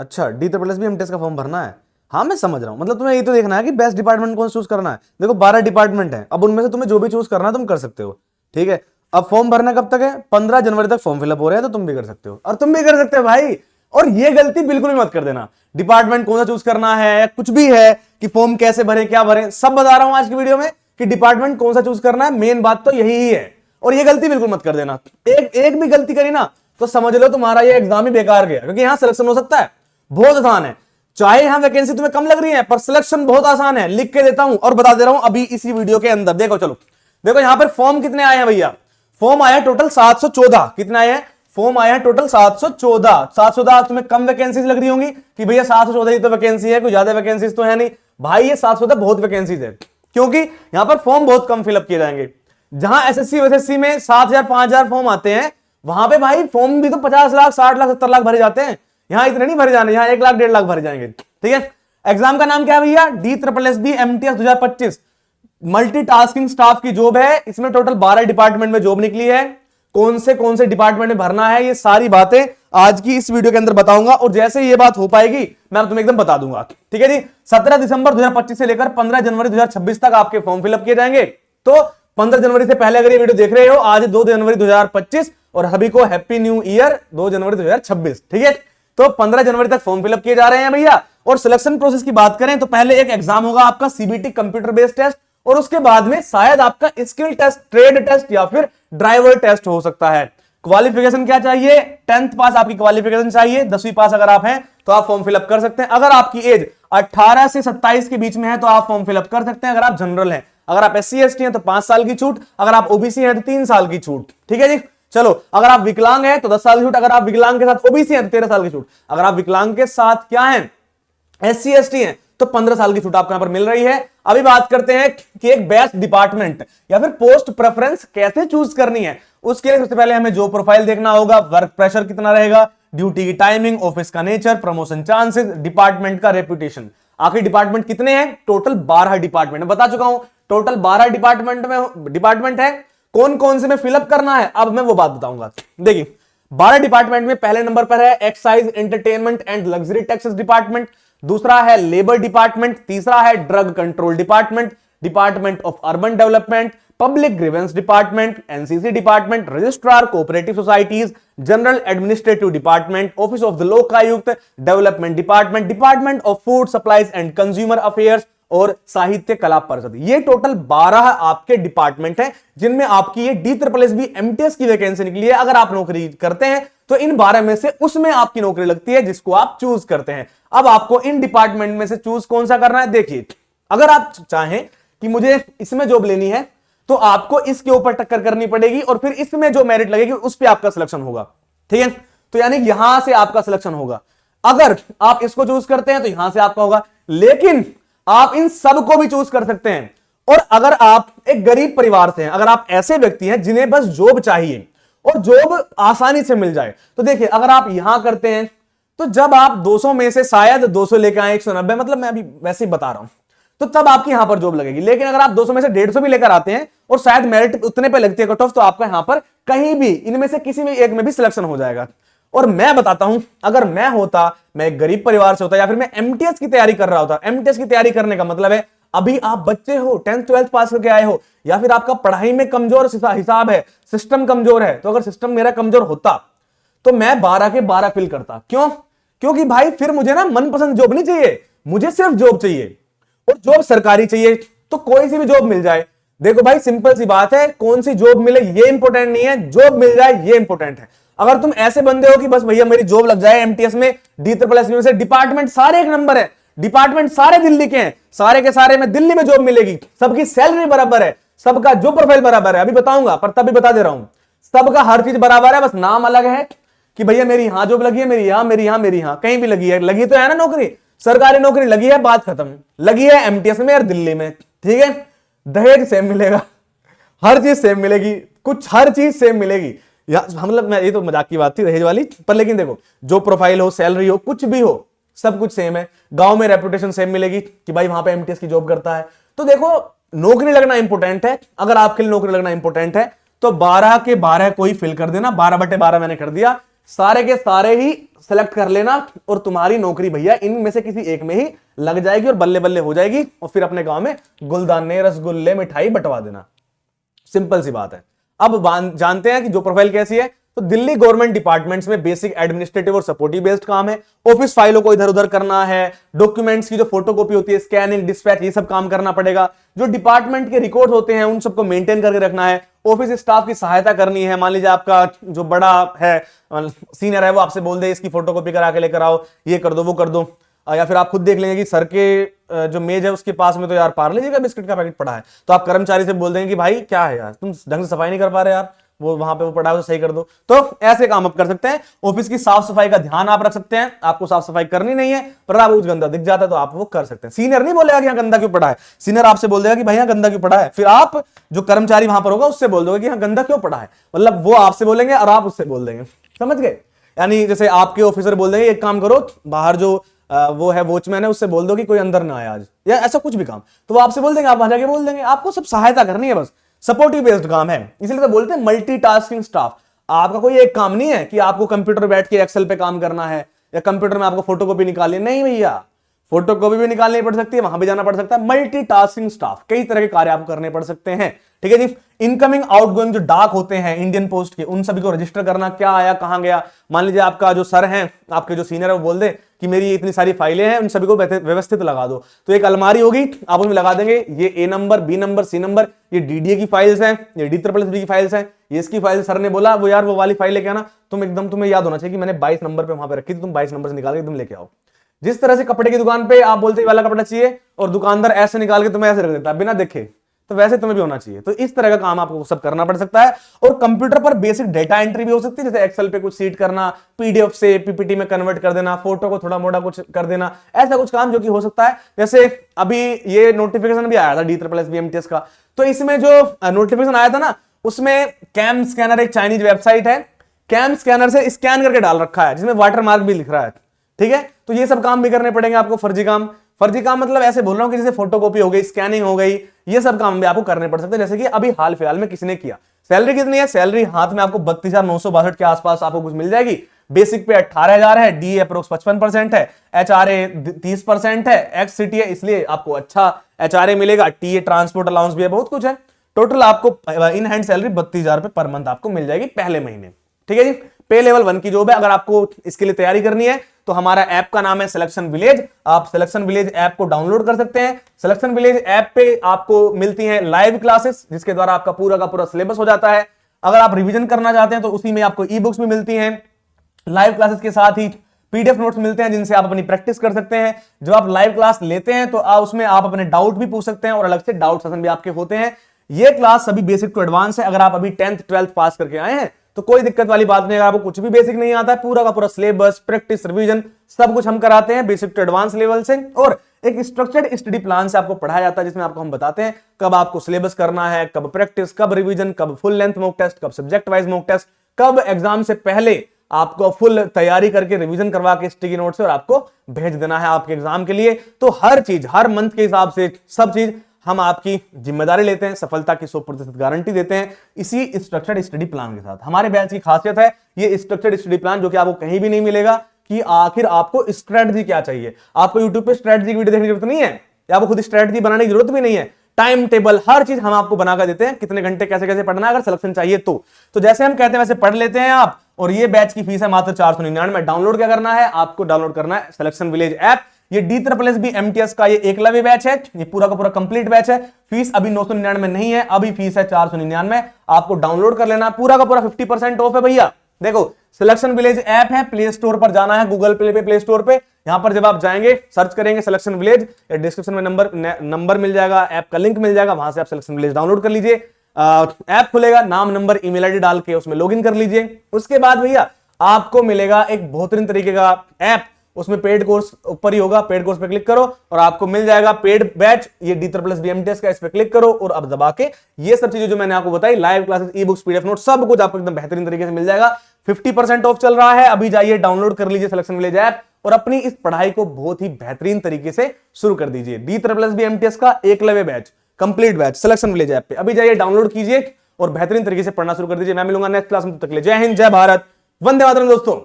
अच्छा, D triple S B MTS का form भरना है। हाँ मैं समझ रहा हूँ, मतलब तुम्हें ये तो देखना है कि बेस्ट डिपार्टमेंट कौन सा चूज करना है। देखो 12 डिपार्टमेंट है, अब उनमें से तुम्हें जो भी चूज करना है तुम कर सकते हो, ठीक है। अब फॉर्म भरना कब तक है? 15 जनवरी तक फॉर्म फिलअप हो रहे हैं, तो तुम भी कर सकते हो, और तुम भी कर सकते हो भाई। और ये गलती बिल्कुल भी मत कर देना, डिपार्टमेंट कौन सा चूज करना है, कुछ भी है कि फॉर्म कैसे भरे, क्या भरे, सब बता रहा हूं आज की वीडियो में कि डिपार्टमेंट कौन सा चूज करना है। मेन बात तो यही ही है, और ये गलती बिल्कुल मत कर देना। एक भी गलती करी ना तो समझ लो तुम्हारा ये एग्जाम ही बेकार गया, क्योंकि यहां सिलेक्शन हो सकता है, बहुत आसान है। चाहे यहां वैकेंसी तुम्हें कम लग रही है, पर सिलेक्शन बहुत आसान है। लिख के देता हूं और बता दे रहा हूं अभी इसी वीडियो के अंदर। देखो चलो, देखो यहां पर फॉर्म कितने आए हैं भैया? फॉर्म आया टोटल 714। कितने आए हैं? फॉर्म आया है टोटल 714। 714 तुम्हें कम वैकेंसीज लग रही होंगी कि भैया 714 ही तो वैकेंसी है, कोई ज्यादा वैकेंसीज तो है नहीं। भाई ये 714 बहुत वैकेंसीज है, क्योंकि यहां पर फॉर्म बहुत कम फिलअप किए जाएंगे। जहां एसएससी वैसेससी में 7,000 5,000 फॉर्म आते हैं, वहां पे भाई फॉर्म भी तो 50 लाख 60 लाख 70 लाख भरे जाते हैं। यहां इतने नहीं भरे जाने, यहां 1 लाख 1.5 लाख भरे जाएंगे, ठीक है। एग्जाम का नाम क्या है भैया? D triple S B MTS 2025 multitasking staff की जॉब है। इसमें टोटल 12 डिपार्टमेंट में जॉब निकली है। कौन से डिपार्टमेंट में भरना है, ये सारी बातें आज की इस वीडियो के अंदर बताऊंगा, और जैसे ये बात हो पाएगी मैं तुम्हें एकदम बता दूंगा, ठीक है जी। 17 दिसंबर 2025 से लेकर 15 जनवरी 2026 तक आपके फॉर्म फिलअप किए जाएंगे। तो 15 जनवरी से पहले अगर ये वीडियो देख रहे हो, आज 2 जनवरी 2025, और सभी को हैप्पी न्यू ईयर 2 जनवरी 2026, ठीक है। तो 15 जनवरी तक फॉर्म फिलअप किए जा रहे हैं भैया। और सिलेक्शन प्रोसेस की बात करें तो पहले एक एग्जाम होगा आपका सीबीटी कंप्यूटर बेस्ड टेस्ट, और उसके बाद में शायद आपका स्किल टेस्ट, ट्रेड टेस्ट या फिर ड्राइवर टेस्ट हो सकता है। क्वालिफिकेशन क्या चाहिए? 10th पास आपकी क्वालिफिकेशन चाहिए, 10वीं पास अगर आप हैं तो आप फॉर्म फिलअप कर सकते हैं। अगर आपकी एज 18 से 27 के बीच में है तो आप फॉर्म फिलअप कर सकते हैं, अगर आप जनरल हैं। अगर आप SC ST हैं तो 5 साल की छूट, अगर आप ओबीसी हैं तो 3 साल की छूट, ठीक है जी। चलो, अगर आप विकलांग हैं तो 10 साल की छूट, अगर आप विकलांग के साथ ओबीसी हैं तो 13 साल की छूट, अगर आप विकलांग के साथ क्या है, SC ST हैं तो 15 साल की छूट आपको यहां पर मिल रही है। अभी बात करते हैं कि एक बेस्ट डिपार्टमेंट या फिर पोस्ट प्रेफरेंस कैसे चूज करनी है। उसके लिए सबसे पहले हमें जॉब प्रोफाइल देखना होगा, वर्क प्रेशर कितना रहेगा, ड्यूटी की टाइमिंग, ऑफिस का नेचर, प्रमोशन चांसेस, डिपार्टमेंट का रेपुटेशन। आखिर डिपार्टमेंट कितने हैं? टोटल 12 डिपार्टमेंट बता चुका हूं, टोटल 12 डिपार्टमेंट है। कौन कौन से में फिलअप करना है अब मैं वो बात बताऊंगा। देखिए 12 डिपार्टमेंट में पहले नंबर पर है excise entertainment and luxury taxes department, दूसरा है लेबर डिपार्टमेंट, तीसरा है drug control department, department of urban development, public grievance department, NCC department, registrar cooperative societies, general administrative department, office of the Lokayukta, development department, department of food supplies and consumer affairs, और साहित्य कला परिषद। ये total 12 आपके department हैं जिनमें आपकी ये D triple S B MTS की वैकेंसी निकली है। अगर आप नौकरी करते हैं तो इन 12 में से उसमें आपकी नौकरी लगती है जिसको आप चूज करते हैं। अब आपको इन डिपार्टमेंट में से चूज कौन सा करना है? देखिए, अगर आप चाहें कि मुझे इसमें जॉब लेनी है तो आपको इसके ऊपर टक्कर करनी पड़ेगी, और फिर इसमें जो मेरिट लगेगी उस पर आपका सिलेक्शन होगा, ठीक है। तो यानी यहां से आपका सिलेक्शन होगा। अगर आप इसको चूज करते हैं तो यहां से आपका होगा, लेकिन आप इन सब को भी चूज कर सकते हैं। और अगर आप एक गरीब परिवार से हैं, अगर आप ऐसे व्यक्ति हैं जिन्हें बस जॉब चाहिए और जॉब आसानी से मिल जाए, तो देखिए अगर आप यहां करते हैं तो जब आप 200 में से शायद 200 लेकर आए, 190, मतलब मैं अभी वैसे ही बता रहा हूं, तो तब आपकी यहां पर जॉब लगेगी। लेकिन अगर आप 200 में से 150 भी लेकर आते हैं और शायद मेरिट उतने पे लगती है कट ऑफ, तो आपका यहां पर कहीं भी इनमें से किसी भी एक में भी सिलेक्शन हो जाएगा। और मैं बताता हूं, अगर मैं होता, मैं एक गरीब परिवार से होता, या फिर मैं एमटीएस की तैयारी कर रहा होता। एमटीएस की तैयारी करने का मतलब है अभी आप बच्चे हो, 10th 12th पास करके आए हो, या फिर आपका पढ़ाई में कमजोर हिसाब है, सिस्टम कमजोर है। तो अगर सिस्टम मेरा कमजोर होता तो मैं 12 के 12 फिल करता। क्यों? क्योंकि भाई फिर मुझे ना मनपसंद जॉब नहीं चाहिए, मुझे सिर्फ जॉब चाहिए, और जॉब सरकारी चाहिए। तो कोई सी भी जॉब मिल जाए, देखो भाई सिंपल सी बात है, कौन सी जॉब मिले ये इंपॉर्टेंट नहीं है, जॉब मिल जाए ये इंपॉर्टेंट है। अगर तुम ऐसे बंदे हो कि बस भैया मेरी जॉब लग जाए एमटीएस में, डी ट्रिपल एस में से डिपार्टमेंट सारे एक नंबर है, डिपार्टमेंट सारे दिल्ली के हैं, सारे के सारे में दिल्ली में जॉब मिलेगी, सबकी सैलरी बराबर है, सबका जॉब प्रोफाइल बराबर है, अभी बताऊंगा पर तभी बता दे रहा हूं, सबका हर चीज बराबर है, बस नाम अलग है कि भैया मेरी यहां जॉब लगी है, मेरी यहां, मेरी यहां, मेरी यहां, कहीं भी लगी है, लगी तो है ना नौकरी, सरकारी नौकरी लगी है, बात खत्म। लगी है एमटीएस में और दिल्ली में, ठीक है। दहेज सेम मिलेगा, हर चीज सेम मिलेगी, कुछ हर चीज सेम मिलेगी। मतलब मैं, ये तो मजाक की बात थी दहेज वाली, पर लेकिन देखो जो प्रोफाइल हो, सैलरी हो, कुछ भी हो, सब कुछ सेम है। गांव में रेपुटेशन सेम मिलेगी कि भाई वहां पे एमटीएस की जॉब करता है। तो देखो नौकरी लगना इंपॉर्टेंट है। अगर आपके लिए नौकरी लगना इंपॉर्टेंट है तो 12 के 12 कोई फिल कर देना, 12/12 मैंने कर दिया। सारे के सारे ही सेलेक्ट कर लेना और तुम्हारी नौकरी भैया इनमें से किसी एक में ही लग जाएगी और बल्ले बल्ले हो जाएगी और फिर अपने गांव में गुलदाने रसगुल्ले मिठाई बंटवा देना। सिंपल सी बात है। अब जानते हैं कि जो प्रोफाइल कैसी है। तो दिल्ली गवर्नमेंट डिपार्टमेंट्स में बेसिक एडमिनिस्ट्रेटिव और सपोर्टिव बेस्ड काम है। ऑफिस फाइलों को इधर उधर करना है, डॉक्यूमेंट्स की जो फोटोकॉपी होती है, स्कैनिंग, डिस्पैच, ये सब काम करना पड़ेगा। जो डिपार्टमेंट के रिकॉर्ड होते हैं उन सबको मेंटेन करके रखना है। ऑफिस स्टाफ की सहायता करनी है। मान लीजिए आपका जो बड़ा है सीनियर है वो आपसे बोल दे इसकी फोटोकॉपी करा के लेकर आओ, ये कर दो वो कर दो, या फिर आप खुद देख लेंगे कि सर के जो मेज है उसके पास में तो यार पार्ले जी का बिस्किट का पैकेट पड़ा है, तो आप कर्मचारी से बोल देंगे कि भाई क्या है यार, तुम ढंग से सफाई नहीं कर पा रहे यार, वो वहां पे वो पड़ा है तो सही कर दो। तो ऐसे काम आप कर सकते हैं। ऑफिस की साफ सफाई का ध्यान आप रख सकते हैं। आपको साफ सफाई करनी नहीं है पर आप कुछ गंदा दिख जाता है तो आप वो कर सकते हैं। सीनियर नहीं बोलेगा कि यहाँ गंदा क्यों पड़ा है, सीनियर आपसे बोल देगा कि भाई यहाँ गंदा क्यों पड़ा है, फिर आप जो कर्मचारी वहां पर होगा उससे बोल दोगे कि यहाँ गंदा क्यों पड़ा है, मतलब वो आपसे बोलेंगे और आप उससे बोल देंगे, समझ गए। यानी जैसे आपके ऑफिसर बोल देंगे एक काम करो, बाहर जो वो है वॉचमैन है उससे बोल दो कि कोई अंदर ना आए आज, या ऐसा कुछ भी काम, तो वो आपसे बोल देंगे, आप वहां जाके बोल देंगे। आपको सब सहायता करनी है, बस सपोर्टिव बेस्ड काम है, इसलिए तो बोलते हैं मल्टीटास्किंग स्टाफ। आपका कोई एक काम नहीं है कि आपको कंप्यूटर बैठ के एक्सेल पे काम करना है या कंप्यूटर में आपको फोटोकॉपी निकालनी, नहीं भैया, फोटोकॉपी भी निकालनी पड़ सकती है, वहां भी जाना पड़ सकता है। मल्टीटास्किंग स्टाफ, कई तरह के कार्य आपको करने पड़ सकते हैं, ठीक है जी। इनकमिंग आउटगोइंग जो डाक होते हैं इंडियन पोस्ट के, उन सभी को रजिस्टर करना, क्या आया कहां गया। मान लीजिए आपका जो सर है, आपके जो सीनियर है वो बोल दे कि मेरी इतनी सारी फाइलें हैं, उन सभी को व्यवस्थित लगा दो, तो एक अलमारी होगी, आप उसमें लगा देंगे ये A number, B number, C number, ये डीडीए की फाइल्स हैं, ये DSSS की फाइल्स हैं, ये इसकी फाइल सर ने बोला वो यार वो वाली फाइल लेके आना, तुम एकदम तुम्हें याद होना चाहिए कि मैंने 22 नंबर पे वहां पे रखी थी, तुम 22 नंबर से निकाल के तुम लेके आओ। जिस तरह से कपड़े की दुकान पे आप बोलते वाला कपड़ा चाहिए और दुकानदार ऐसे निकाल के तुम्हें ऐसे रख देता बिना देखे, तो वैसे तुम्हें भी होना चाहिए। तो इस तरह का काम आपको सब करना पड़ सकता है। और कंप्यूटर पर बेसिक डेटा एंट्री भी हो सकती है, जैसे एक्सेल पे कुछ सीट करना, पीडीएफ से पीपीटी में कन्वर्ट कर देना, फोटो को थोड़ा मोटा कुछ कर देना, ऐसा कुछ काम जो कि हो सकता है। जैसे अभी ये नोटिफिकेशन भी आया था DSSS BMTS का, तो इसमें जो नोटिफिकेशन आया था ना, उसमें कैम स्कैनर, एक चाइनीज वेबसाइट है, कैम स्कैनर से स्कैन करके डाल रखा है जिसमें वाटर मार्क भी लिख रहा है, ठीक है। तो ये सब काम भी करने पड़ेंगे आपको, फर्जी काम। फर्जी काम मतलब ऐसे बोल रहा हूं कि जैसे फोटोकॉपी हो गई, स्कैनिंग हो गई, ये सब काम भी आपको करने पड़ सकते हैं, जैसे कि अभी हाल फिलहाल में किसी ने किया। सैलरी कितनी है? सैलरी हाथ में आपको 32,962 के आसपास आपको कुछ मिल जाएगी। बेसिक पे 18,000 है, डी अप्रोक्स 55% है, HRA 30% है, एक्स सिटी है इसलिए आपको अच्छा HRA मिलेगा, टीए ट्रांसपोर्ट अलाउंस भी है, बहुत कुछ है। टोटल आपको इन हैंड सैलरी 32,000 रुपए पर मंथ आपको मिल जाएगी पहले महीने, ठीक है जी। पे लेवल 1 की जॉब है। अगर आपको इसके लिए तैयारी करनी है तो हमारा ऐप का नाम है सिलेक्शन विलेज, आप सिलेक्शन विलेज ऐप को डाउनलोड कर सकते हैं। सिलेक्शन विलेज ऐप पे आपको मिलती हैं लाइव क्लासेस, जिसके द्वारा आपका पूरा का पूरा सिलेबस हो जाता है। अगर आप रिवीजन करना चाहते हैं तो उसी में आपको ई बुक्स भी मिलती हैं, लाइव क्लासेस के साथ ही पीडीएफ नोट्स मिलते हैं जिनसे आप अपनी प्रैक्टिस कर सकते हैं। जब आप लाइव क्लास लेते हैं तो उसमें आप अपने डाउट भी पूछ सकते हैं और अलग से डाउट सेशन भी आपके होते हैं। ये क्लास सभी बेसिक टू एडवांस है। अगर आप अभी 10th 12th पास करके आए हैं तो कोई दिक्कत वाली बात नहीं। अगर आपको कुछ भी बेसिक नहीं आता है, पूरा का पूरा सिलेबस, प्रैक्टिस, रिवीजन सब कुछ हम कराते हैं बेसिक टू एडवांस लेवल से। और एक स्ट्रक्चर्ड स्टडी प्लान से आपको पढ़ाया जाता है, जिसमें आपको हम बताते हैं कब आपको सिलेबस करना है, कब प्रैक्टिस, कब रिवीजन, कब फुल लेंथ मॉक टेस्ट, कब सब्जेक्ट वाइज मॉक टेस्ट, कब एग्जाम से पहले आपको फुल तैयारी करके रिवीजन करवा के स्टिकी नोट से और आपको भेज देना है आपके एग्जाम के लिए। तो हर चीज हर मंथ के हिसाब से सब चीज हम आपकी जिम्मेदारी लेते हैं, सफलता की 100% गारंटी देते हैं इसी स्ट्रक्चर्ड स्टडी प्लान के साथ। हमारे बैच की खासियत है ये स्ट्रक्चर्ड स्टडी प्लान, जो कि आपको कहीं भी नहीं मिलेगा कि आखिर आपको स्ट्रेटजी क्या चाहिए। आपको यूट्यूब पे स्ट्रेटजी की वीडियो देखने की जरूरत नहीं है, या आपको खुद स्ट्रेटजी बनाने की जरूरत भी नहीं है। टाइम टेबल हर चीज हम आपको बनाकर देते हैं, कितने घंटे कैसे कैसे पढ़ना है, अगर सिलेक्शन चाहिए तो जैसे हम कहते हैं वैसे पढ़ लेते हैं आप। और ये बैच की फीस है मात्र 499। डाउनलोड क्या करना है, आपको डाउनलोड करना है सिलेक्शन विलेज ऐप। ये DSSS BMTS का ये एकलव्य बैच है, ये पूरा का पूरा कंप्लीट बैच है। फीस अभी 999 नहीं है, अभी फीस है 499। आपको डाउनलोड कर लेना, पूरा का पूरा 50% ऑफ है भैया। देखो सिलेक्शन विलेज ऐप है, प्ले स्टोर पर जाना है, गूगल प्ले पे, प्ले स्टोर पे। यहां पर जब आप जाएंगे सर्च करेंगे सिलेक्शन विलेज, या डिस्क्रिप्शन में नंबर मिल जाएगा, ऐप का लिंक मिल जाएगा, वहां से आप सिलेक्शन विलेज डाउनलोड कर लीजिए। ऐप खुलेगा, नाम नंबर ईमेल आईडी डाल के उसमें लॉगिन कर लीजिए। उसके बाद भैया आपको मिलेगा एक बेहतरीन तरीके का ऐप, उसमें पेड कोर्स ऊपर ही होगा, पेड कोर्स पे क्लिक करो और आपको मिल जाएगा पेड बैच, ये DSSS BMTS का, इस पे क्लिक करो और अब दबा के ये सब चीजें जो मैंने आपको बताई, live classes, e books, PDF note, सब कुछ आपको एकदम बेहतरीन तरीके से मिल जाएगा। 50% ऑफ चल रहा है, अभी जाइए डाउनलोड कर लीजिए सिलेक्शन विलेज ऐप और अपनी इस पढ़ाई को बहुत ही बेहतरीन तरीके से शुरू कर दीजिए। DSSS BMTS का Eklavya batch, complete batch selection village app पे अभी जाइए डाउनलोड कीजिए और बेहतरीन तरीके से पढ़ना शुरू कर दीजिए। मैं मिलूंगा नेक्स्ट क्लास में, तब तक के लिए जय हिंद, जय भारत, वंदे मातरम दोस्तों।